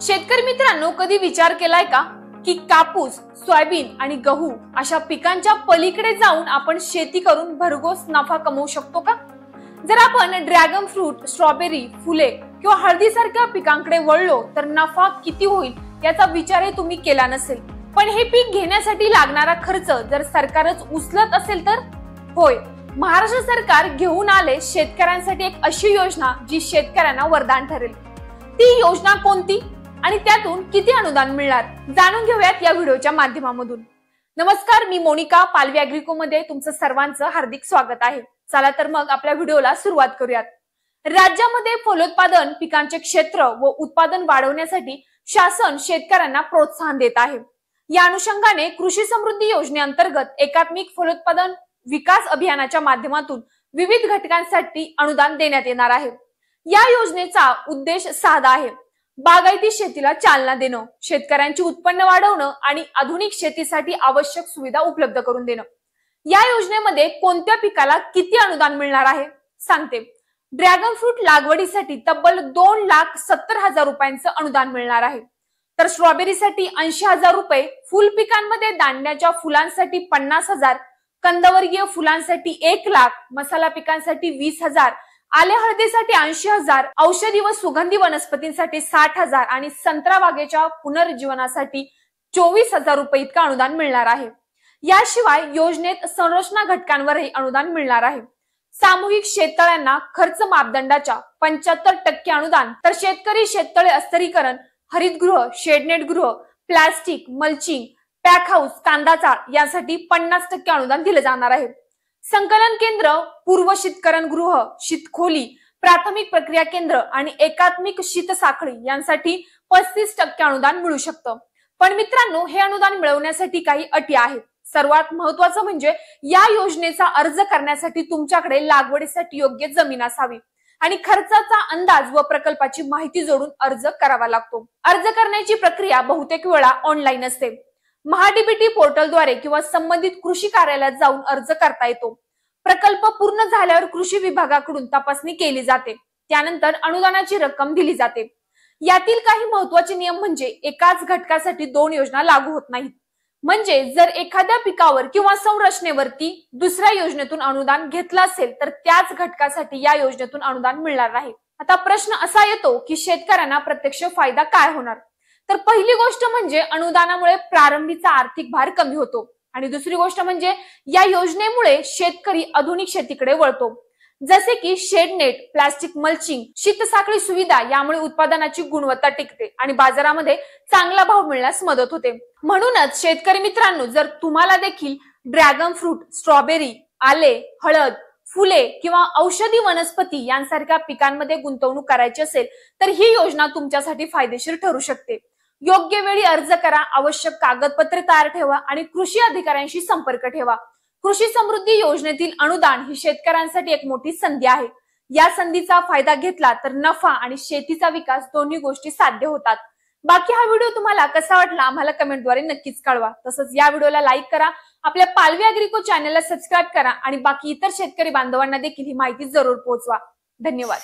शेतकरी मित्रांनो, कधी विचार केलाय का की कापूस, सोयाबीन आणि गहू अशा पिकांच्या पलीकडे जाऊन आपण शेती करून भरघोस नफा कमवू शकतो का? जर आपण ड्रॅगन फ्रूट, स्ट्रॉबेरी, फुले किंवा हळदी सारख्या पिकांकडे वळलो तर नफा किती होईल याचा विचारही तुम्ही केला नसेल. पण हे पीक घेण्यासाठी लागणारा खर्च जर सरकारच उचलत असेल तर? होय, महाराष्ट्र सरकार घेऊन आले शेतकऱ्यांसाठी एक अशी योजना जी शेतकऱ्यांना वरदान ठरेल. ती योजना कोणती आणि त्यातून किती अनुदान मिळणार जाणून घेऊयात या व्हिडिओच्या माध्यमामधून. नमस्कार, मी मोनिका. पालवी अॅग्रिको मध्ये तुमचं सर्वांचं हार्दिक स्वागत आहे. चला तर मग आपल्या व्हिडिओला सुरुवात करूयात. राज्यामध्ये फलोत्पादन पिकांचे क्षेत्र व उत्पादन वाढवण्यासाठी शासन शेतकऱ्यांना प्रोत्साहन देत आहे. या अनुषंगाने कृषी समृद्धी योजनेअंतर्गत एकात्मिक फलोत्पादन विकास अभियानाच्या माध्यमातून विविध घटकांसाठी अनुदान देण्यात येणार आहे. या योजनेचा उद्देश साधा आहे: बागायती शेतीला चालना देणं, शेतकऱ्यांची उत्पन्न वाढवणं आणि आधुनिक शेतीसाठी आवश्यक सुविधा उपलब्ध करून देणं. या योजनेमध्ये कोणत्या पिकाला किती अनुदान मिळणार आहे सांगते. ड्रॅगन फ्रूट लागवडीसाठी तब्बल 2,70,000 रुपयांचं अनुदान मिळणार आहे. तर स्ट्रॉबेरीसाठी 80,000 रुपये, फुल पिकांमध्ये दांड्याच्या फुलांसाठी 50,000, कंदवर्गीय फुलांसाठी 1,00,000, मसाला पिकांसाठी 20,000, आले हळदीसाठी 80,000, औषधी व सुगंधी वनस्पतींसाठी 60,000 आणि संत्रा बागेच्या पुनर्जीवनासाठी 24,000 रुपये इतकं अनुदान मिळणार आहे. याशिवाय योजनेत संरचना घटकांवरही अनुदान मिळणार आहे. सामूहिक शेततळ्यांना खर्च मापदंडाच्या 75% अनुदान, तर शेतकरी शेततळे अस्तरीकरण, हरितगृह, शेडनेट गृह, प्लास्टिक, मल्चिंग, पॅक हाऊस, कांदा चाळ यासाठी 50% अनुदान दिले जाणार आहे. संकलन केंद्र, पूर्व शीतकरण गृह, शीतखोली, प्राथमिक प्रक्रिया केंद्र आणि एकात्मिक शीत साखळी यांसाठी 35% अनुदान मिळू शकतं. पण मित्रांनो, हे अनुदान मिळवण्यासाठी काही अटी आहेत. सर्वात महत्वाचं म्हणजे या योजनेचा अर्ज करण्यासाठी तुमच्याकडे लागवडीसाठी योग्य जमीन असावी आणि खर्चाचा अंदाज व प्रकल्पाची माहिती जोडून अर्ज करावा लागतो. अर्ज करण्याची प्रक्रिया बहुतेक वेळा ऑनलाईन असते. महाडीबीटी पोर्टलद्वारे किंवा संबंधित कृषी कार्यालयात जाऊन अर्ज करता येतो. प्रकल्प पूर्ण झाल्यावर कृषी विभागाकडून तपासणी केली जाते. त्यानंतर अनुदानाची रक्कम दिली जाते. यातील काही महत्त्वाचे नियम म्हणजे एकाच घटकासाठी 2 योजना लागू होत नाहीत. म्हणजे जर एखाद्या पिकावर किंवा संरचनेवरती दुसऱ्या योजनेतून अनुदान घेतलं असेल तर त्याच घटकासाठी या योजनेतून अनुदान मिळणार नाही. आता प्रश्न असा येतो की शेतकऱ्यांना प्रत्यक्ष फायदा काय होणार? तर पहिली गोष्ट म्हणजे अनुदानामुळे प्रारंभीचा आर्थिक भार कमी होतो आणि दुसरी गोष्ट म्हणजे या योजनेमुळे शेतकरी आधुनिक शेतीकडे वळतो, जसे की शेडनेट, प्लास्टिक मल्चिंग, शीतसाखळी सुविधा. यामुळे उत्पादनाची गुणवत्ता टिकते आणि बाजारामध्ये चांगला भाव मिळण्यास मदत होते. म्हणूनच शेतकरी मित्रांनो, जर तुम्हाला देखील ड्रॅगन फ्रूट, स्ट्रॉबेरी, आले, हळद, फुले किंवा औषधी वनस्पती यांसारख्या पिकांमध्ये गुंतवणूक करायची असेल तर ही योजना तुमच्यासाठी फायदेशीर ठरू शकते. योग्य वेळी अर्ज करा, आवश्यक कागदपत्रे तयार ठेवा आणि कृषी अधिकाऱ्यांशी संपर्क ठेवा. कृषी समृद्धी योजनेतील अनुदान ही शेतकऱ्यांसाठी एक मोठी संधी आहे. या संधीचा फायदा घेतला तर नफा आणि शेतीचा विकास दोन्ही गोष्टी साध्य होतात. बाकी हा व्हिडिओ तुम्हाला कसा वाटला आम्हाला कमेंटद्वारे नक्कीच कळवा. तसंच या व्हिडिओला लाईक करा, आपल्या पालवी अॅग्रिको चॅनलला सबस्क्राईब करा आणि बाकी इतर शेतकरी बांधवांना देखील ही माहिती जरूर पोहोचवा. धन्यवाद.